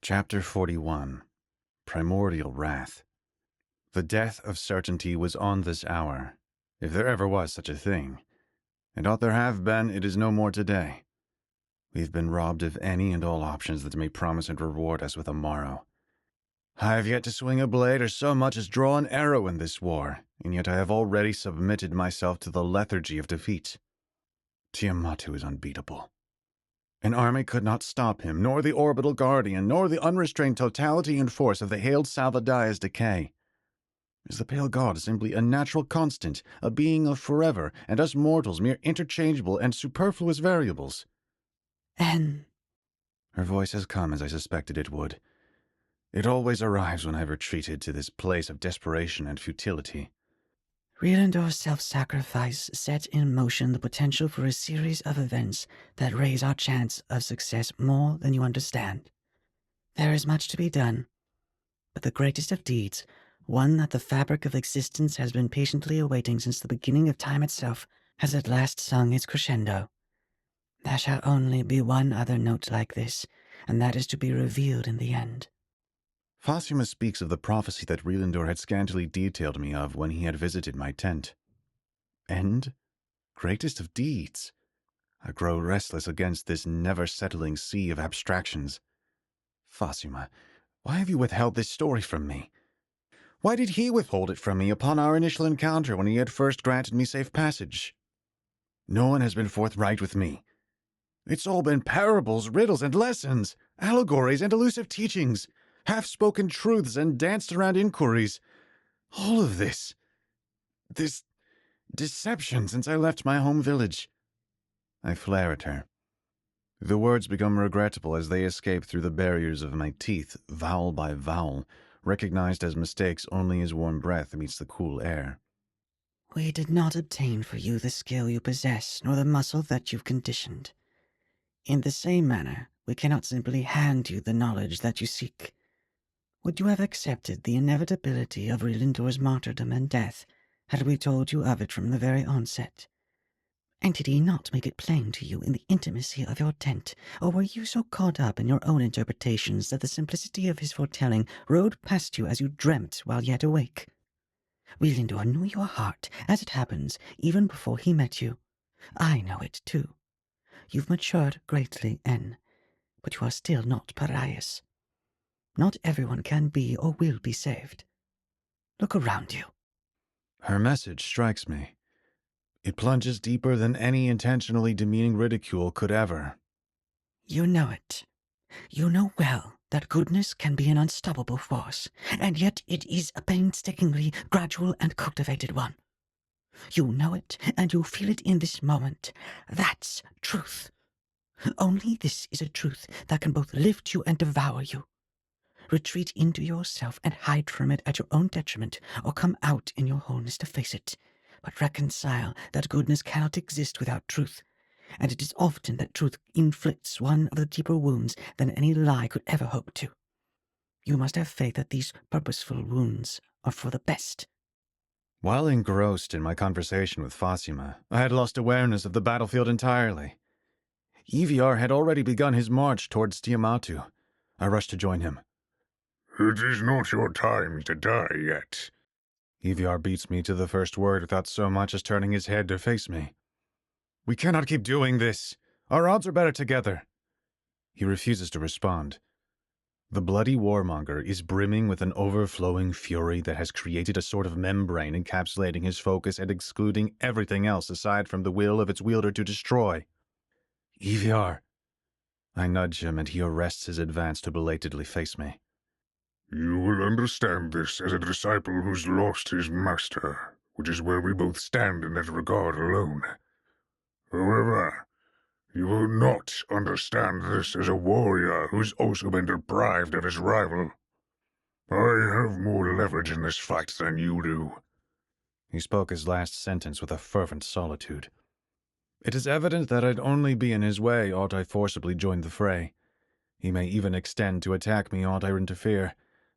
Chapter 41 Primordial Wrath. The death of certainty was on this hour, if there ever was such a thing. And ought there have been, it is no more today. We've been robbed of any and all options that may promise and reward us with a morrow. I have yet to swing a blade or so much as draw an arrow in this war, and yet I have already submitted myself to the lethargy of defeat. Tiamat is unbeatable. An army could not stop him, nor the orbital guardian, nor the unrestrained totality and force of the hailed Salvadia's decay. Is the pale god simply a natural constant, a being of forever, and us mortals mere interchangeable and superfluous variables? Her voice has come as I suspected it would. It always arrives when I've retreated to this place of desperation and futility. Rielendor's self-sacrifice set in motion the potential for a series of events that raise our chance of success more than you understand. There is much to be done, but the greatest of deeds, one that the fabric of existence has been patiently awaiting since the beginning of time itself, has at last sung its crescendo. There shall only be one other note like this, and that is to be revealed in the end. Fossima speaks of the prophecy that Rielendor had scantily detailed me of when he had visited my tent. End? Greatest of deeds? I grow restless against this never-settling sea of abstractions. Fossima, why have you withheld this story from me? Why did he withhold it from me upon our initial encounter when he had first granted me safe passage? No one has been forthright with me. It's all been parables, riddles, and lessons, allegories, and elusive teachings, half-spoken truths and danced-around inquiries. All of this deception since I left my home village. I flare at her. The words become regrettable as they escape through the barriers of my teeth, vowel by vowel, recognized as mistakes only as warm breath meets the cool air. We did not obtain for you the skill you possess, nor the muscle that you've conditioned. In the same manner, we cannot simply hand you the knowledge that you seek. Would you have accepted the inevitability of Rielendor's martyrdom and death had we told you of it from the very onset? And did he not make it plain to you in the intimacy of your tent, or were you so caught up in your own interpretations that the simplicity of his foretelling rode past you as you dreamt while yet awake? Rielendor knew your heart, as it happens, even before he met you. I know it, too. You've matured greatly, N, but you are still not pariahs. Not everyone can be or will be saved. Look around you. Her message strikes me. It plunges deeper than any intentionally demeaning ridicule could ever. You know it. You know well that goodness can be an unstoppable force, and yet it is a painstakingly gradual and cultivated one. You know it, and you feel it in this moment. That's truth. Only this is a truth that can both lift you and devour you. Retreat into yourself and hide from it at your own detriment, or come out in your wholeness to face it. But reconcile that goodness cannot exist without truth, and it is often that truth inflicts one of the deeper wounds than any lie could ever hope to. You must have faith that these purposeful wounds are for the best. While engrossed in my conversation with Fossima, I had lost awareness of the battlefield entirely. Eviar had already begun his march towards Tiamatu. I rushed to join him. It is not your time to die yet. Eviar beats me to the first word without so much as turning his head to face me. We cannot keep doing this. Our odds are better together. He refuses to respond. The bloody warmonger is brimming with an overflowing fury that has created a sort of membrane encapsulating his focus and excluding everything else aside from the will of its wielder to destroy. Eviar. I nudge him and he arrests his advance to belatedly face me. You will understand this as a disciple who's lost his master, which is where we both stand in that regard alone. However, you will not understand this as a warrior who's also been deprived of his rival. I have more leverage in this fight than you do. He spoke his last sentence with a fervent solitude. It is evident that I'd only be in his way ought I forcibly join the fray. He may even extend to attack me ought I interfere,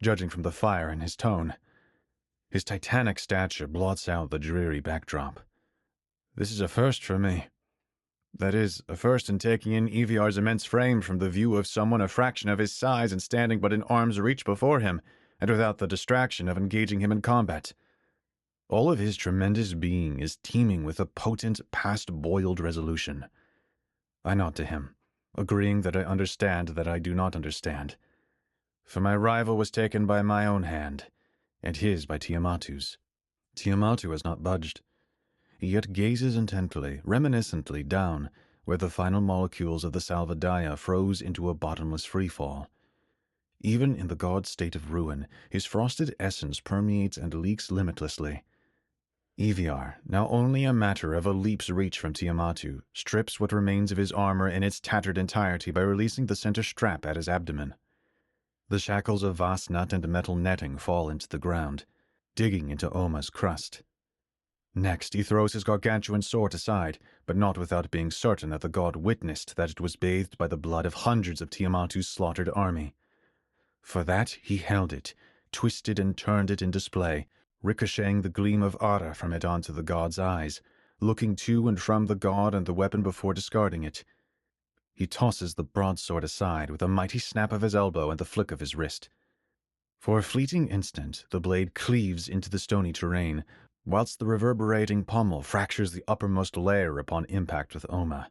judging from the fire in his tone. His titanic stature blots out the dreary backdrop. This is a first for me. That is, a first in taking in Eviar's immense frame from the view of someone a fraction of his size and standing but in arm's reach before him, and without the distraction of engaging him in combat. All of his tremendous being is teeming with a potent, past-boiled resolution. I nod to him, agreeing that I understand that I do not understand. For my rival was taken by my own hand, and his by Tiamatu's. Tiamatu has not budged. He yet gazes intently, reminiscently down, where the final molecules of the Salvadaya froze into a bottomless freefall. Even in the god's state of ruin, his frosted essence permeates and leaks limitlessly. Eviar, now only a matter of a leap's reach from Tiamatu, strips what remains of his armor in its tattered entirety by releasing the center strap at his abdomen. The shackles of Vasnut and metal netting fall into the ground, digging into Oma's crust. Next, he throws his gargantuan sword aside, but not without being certain that the god witnessed that it was bathed by the blood of hundreds of Tiamatu's slaughtered army. For that, he held it, twisted and turned it in display, ricocheting the gleam of aura from it onto the god's eyes, looking to and from the god and the weapon before discarding it. He tosses the broadsword aside with a mighty snap of his elbow and the flick of his wrist. For a fleeting instant, the blade cleaves into the stony terrain, whilst the reverberating pommel fractures the uppermost layer upon impact with Oma.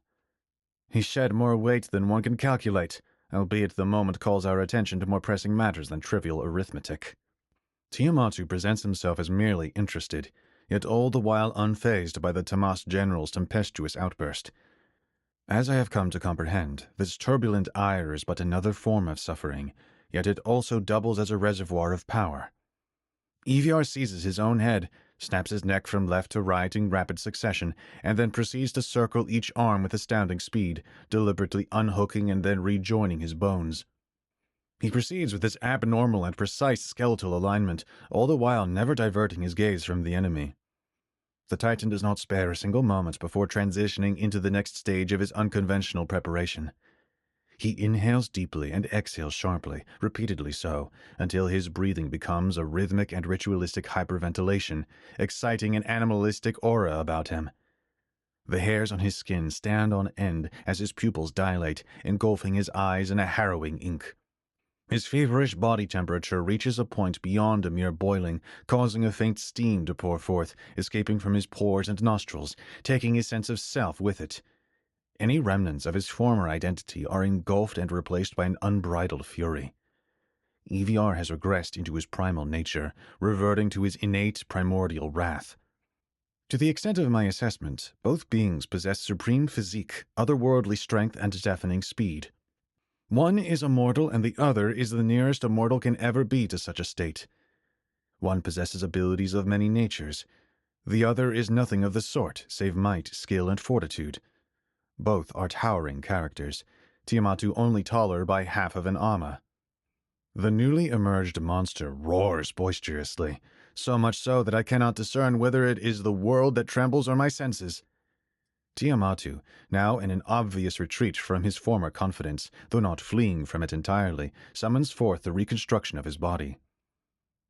He shed more weight than one can calculate, albeit the moment calls our attention to more pressing matters than trivial arithmetic. Tiamatu presents himself as merely interested, yet all the while unfazed by the Tamas general's tempestuous outburst. As I have come to comprehend, this turbulent ire is but another form of suffering, yet it also doubles as a reservoir of power. Eviar seizes his own head, snaps his neck from left to right in rapid succession, and then proceeds to circle each arm with astounding speed, deliberately unhooking and then rejoining his bones. He proceeds with this abnormal and precise skeletal alignment, all the while never diverting his gaze from the enemy. The Titan does not spare a single moment before transitioning into the next stage of his unconventional preparation. He inhales deeply and exhales sharply, repeatedly so, until his breathing becomes a rhythmic and ritualistic hyperventilation, exciting an animalistic aura about him. The hairs on his skin stand on end as his pupils dilate, engulfing his eyes in a harrowing ink. His feverish body temperature reaches a point beyond a mere boiling, causing a faint steam to pour forth, escaping from his pores and nostrils, taking his sense of self with it. Any remnants of his former identity are engulfed and replaced by an unbridled fury. Eviar has regressed into his primal nature, reverting to his innate primordial wrath. To the extent of my assessment, both beings possess supreme physique, otherworldly strength, and deafening speed. One is immortal, and the other is the nearest a mortal can ever be to such a state. One possesses abilities of many natures. The other is nothing of the sort, save might, skill, and fortitude. Both are towering characters, Tiamatu only taller by half of an amma. The newly emerged monster roars boisterously, so much so that I cannot discern whether it is the world that trembles or my senses. Tiamatu, now in an obvious retreat from his former confidence, though not fleeing from it entirely, summons forth the reconstruction of his body.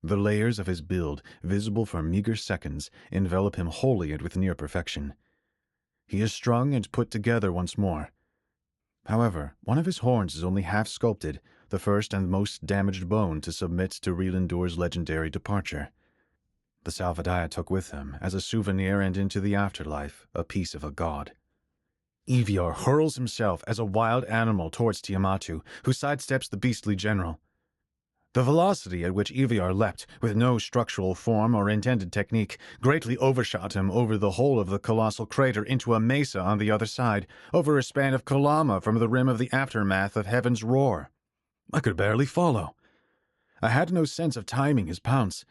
The layers of his build, visible for meager seconds, envelop him wholly and with near perfection. He is strung and put together once more. However, one of his horns is only half sculpted, the first and most damaged bone to submit to Relindor's legendary departure. The Salvadaya took with him, as a souvenir and into the afterlife, a piece of a god. Eviar hurls himself as a wild animal towards Tiamatu, who sidesteps the beastly general. The velocity at which Eviar leapt, with no structural form or intended technique, greatly overshot him over the whole of the colossal crater into a mesa on the other side, over a span of Kalama from the rim of the aftermath of Heaven's Roar. I could barely follow. I had no sense of timing his pounce.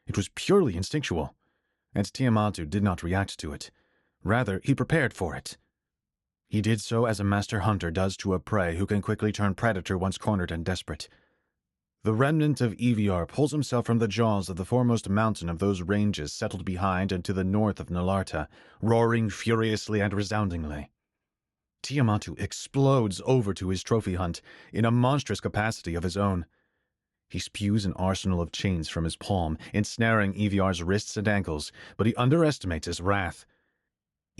It was purely instinctual, and Tiamatu did not react to it. Rather, he prepared for it. He did so as a master hunter does to a prey who can quickly turn predator once cornered and desperate. The remnant of Eviar pulls himself from the jaws of the foremost mountain of those ranges settled behind and to the north of Nalarta, roaring furiously and resoundingly. Tiamatu explodes over to his trophy hunt in a monstrous capacity of his own. He spews an arsenal of chains from his palm, ensnaring Eviar's wrists and ankles, but he underestimates his wrath.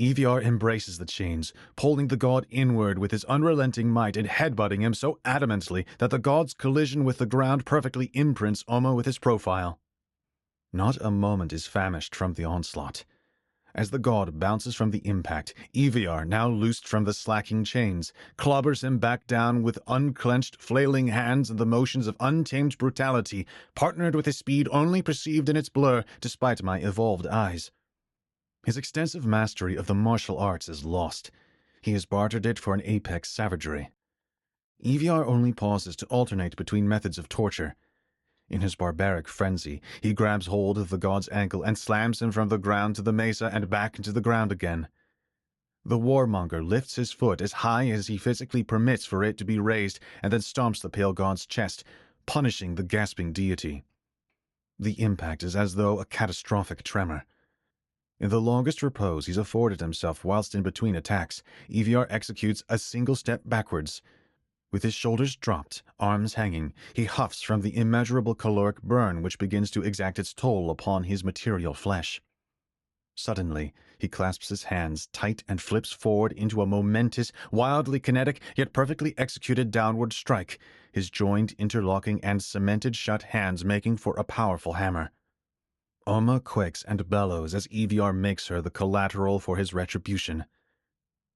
Eviar embraces the chains, pulling the god inward with his unrelenting might and headbutting him so adamantly that the god's collision with the ground perfectly imprints Oma with his profile. Not a moment is famished from the onslaught. As the god bounces from the impact, Eviar, now loosed from the slacking chains, clobbers him back down with unclenched, flailing hands and the motions of untamed brutality, partnered with his speed only perceived in its blur despite my evolved eyes. His extensive mastery of the martial arts is lost. He has bartered it for an apex savagery. Eviar only pauses to alternate between methods of torture. In his barbaric frenzy, he grabs hold of the god's ankle and slams him from the ground to the mesa and back into the ground again. The warmonger lifts his foot as high as he physically permits for it to be raised and then stomps the pale god's chest, punishing the gasping deity. The impact is as though a catastrophic tremor. In the longest repose he's afforded himself whilst in between attacks, Eviar executes a single step backwards. With his shoulders dropped, arms hanging, he huffs from the immeasurable caloric burn which begins to exact its toll upon his material flesh. Suddenly, he clasps his hands tight and flips forward into a momentous, wildly kinetic, yet perfectly executed downward strike, his joined, interlocking, and cemented shut hands making for a powerful hammer. Oma quakes and bellows as Eviar makes her the collateral for his retribution.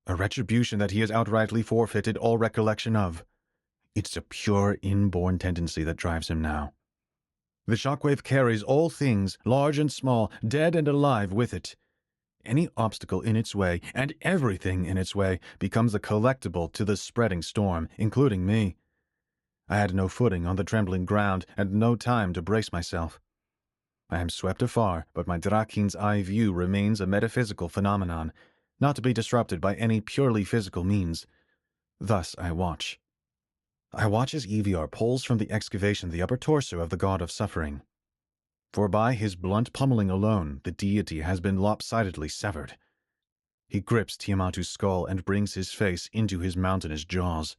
A retribution that he has outrightly forfeited all recollection of. It's a pure inborn tendency that drives him now. The shockwave carries all things, large and small, dead and alive, with it. Any obstacle in its way, and everything in its way, becomes a collectible to the spreading storm, including me. I had no footing on the trembling ground, and no time to brace myself. I am swept afar, but my Draken's eye view remains a metaphysical phenomenon, not to be disrupted by any purely physical means. Thus I watch. I watch as Eviar pulls from the excavation the upper torso of the god of suffering. For by his blunt pummeling alone, the deity has been lopsidedly severed. He grips Tiamatu's skull and brings his face into his mountainous jaws.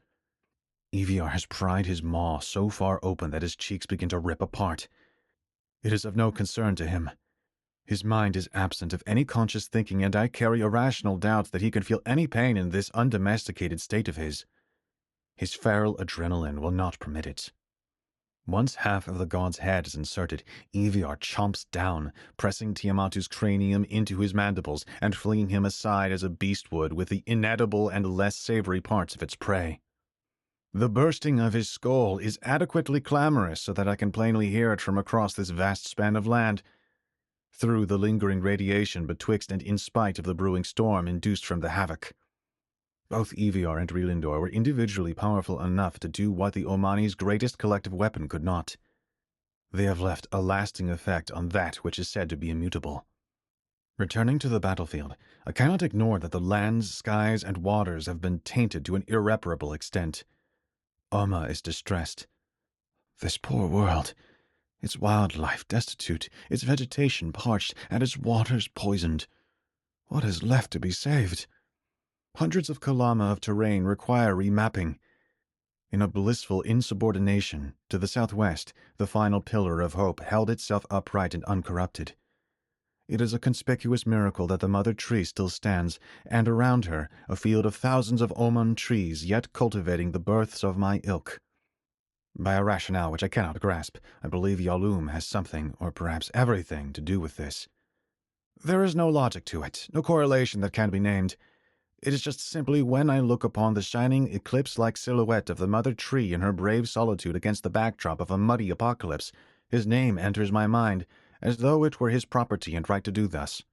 Eviar has pried his maw so far open that his cheeks begin to rip apart. It is of no concern to him. His mind is absent of any conscious thinking, and I carry a rational doubt that he can feel any pain in this undomesticated state of his. His feral adrenaline will not permit it. Once half of the god's head is inserted, Eviar chomps down, pressing Tiamatu's cranium into his mandibles and flinging him aside as a beast would with the inedible and less savory parts of its prey. The bursting of his skull is adequately clamorous so that I can plainly hear it from across this vast span of land, through the lingering radiation betwixt and in spite of the brewing storm induced from the havoc. Both Eviar and Relindor were individually powerful enough to do what the Omani's greatest collective weapon could not. They have left a lasting effect on that which is said to be immutable. Returning to the battlefield, I cannot ignore that the lands, skies, and waters have been tainted to an irreparable extent. Oma is distressed. This poor world, its wildlife destitute, its vegetation parched, and its waters poisoned. What is left to be saved? Hundreds of kilama of terrain require remapping. In a blissful insubordination, to the southwest, the final pillar of hope held itself upright and uncorrupted. It is a conspicuous miracle that the mother tree still stands, and around her a field of thousands of Oman trees yet cultivating the births of my ilk. By a rationale which I cannot grasp, I believe Yalum has something, or perhaps everything, to do with this. There is no logic to it, no correlation that can be named. It is just simply when I look upon the shining eclipse-like silhouette of the mother tree in her brave solitude against the backdrop of a muddy apocalypse, his name enters my mind, as though it were his property and right to do thus.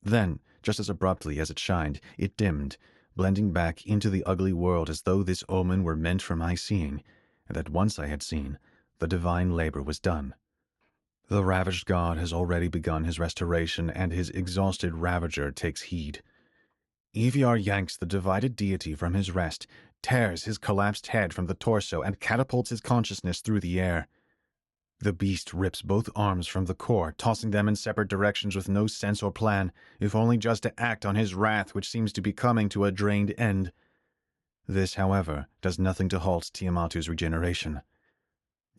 Then, just as abruptly as it shined, it dimmed, blending back into the ugly world as though this omen were meant for my seeing, and that once I had seen, the divine labor was done. The ravaged god has already begun his restoration, and his exhausted ravager takes heed. Eviar yanks the divided deity from his rest, tears his collapsed head from the torso, and catapults his consciousness through the air. The beast rips both arms from the core, tossing them in separate directions with no sense or plan, if only just to act on his wrath which seems to be coming to a drained end. This, however, does nothing to halt Tiamatu's regeneration.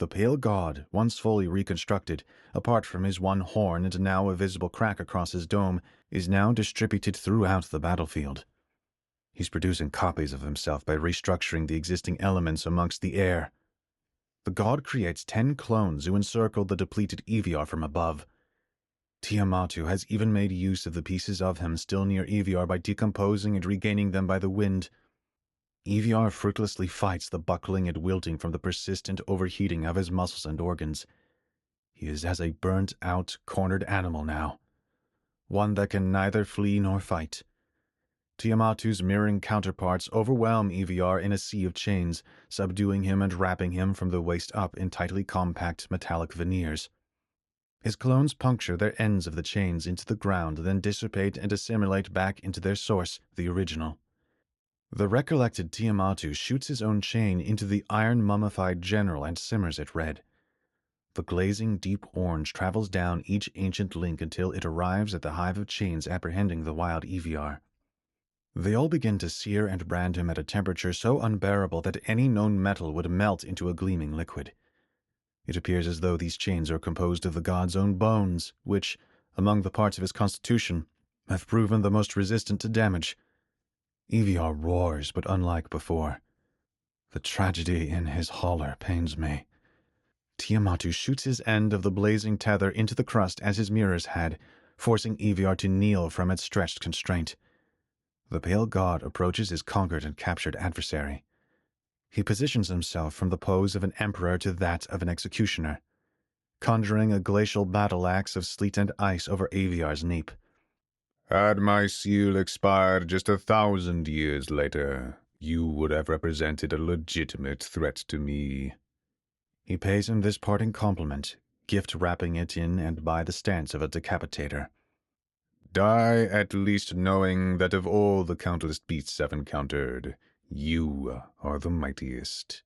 The pale god, once fully reconstructed, apart from his one horn and now a visible crack across his dome, is now distributed throughout the battlefield. He's producing copies of himself by restructuring the existing elements amongst the air. The god creates 10 clones who encircle the depleted Eviar from above. Tiamatu has even made use of the pieces of him still near Eviar by decomposing and regaining them by the wind. Eviar fruitlessly fights the buckling and wilting from the persistent overheating of his muscles and organs. He is as a burnt-out, cornered animal now, one that can neither flee nor fight. Tiamatu's mirroring counterparts overwhelm Eviar in a sea of chains, subduing him and wrapping him from the waist up in tightly compact metallic veneers. His clones puncture their ends of the chains into the ground, then dissipate and assimilate back into their source, the original. The recollected Tiamatu shoots his own chain into the iron-mummified general and simmers it red. The glazing deep orange travels down each ancient link until it arrives at the hive of chains apprehending the wild Eviar. They all begin to sear and brand him at a temperature so unbearable that any known metal would melt into a gleaming liquid. It appears as though these chains are composed of the god's own bones, which, among the parts of his constitution, have proven the most resistant to damage. Eviar roars, but unlike before. The tragedy in his holler pains me. Tiamatu shoots his end of the blazing tether into the crust as his mirrors had, forcing Eviar to kneel from its stretched constraint. The pale god approaches his conquered and captured adversary. He positions himself from the pose of an emperor to that of an executioner, conjuring a glacial battle axe of sleet and ice over Eviar's nape. Had my seal expired just 1,000 years later, you would have represented a legitimate threat to me. He pays him this parting compliment, gift-wrapping it in and by the stance of a decapitator. Die at least knowing that of all the countless beasts I've encountered, you are the mightiest.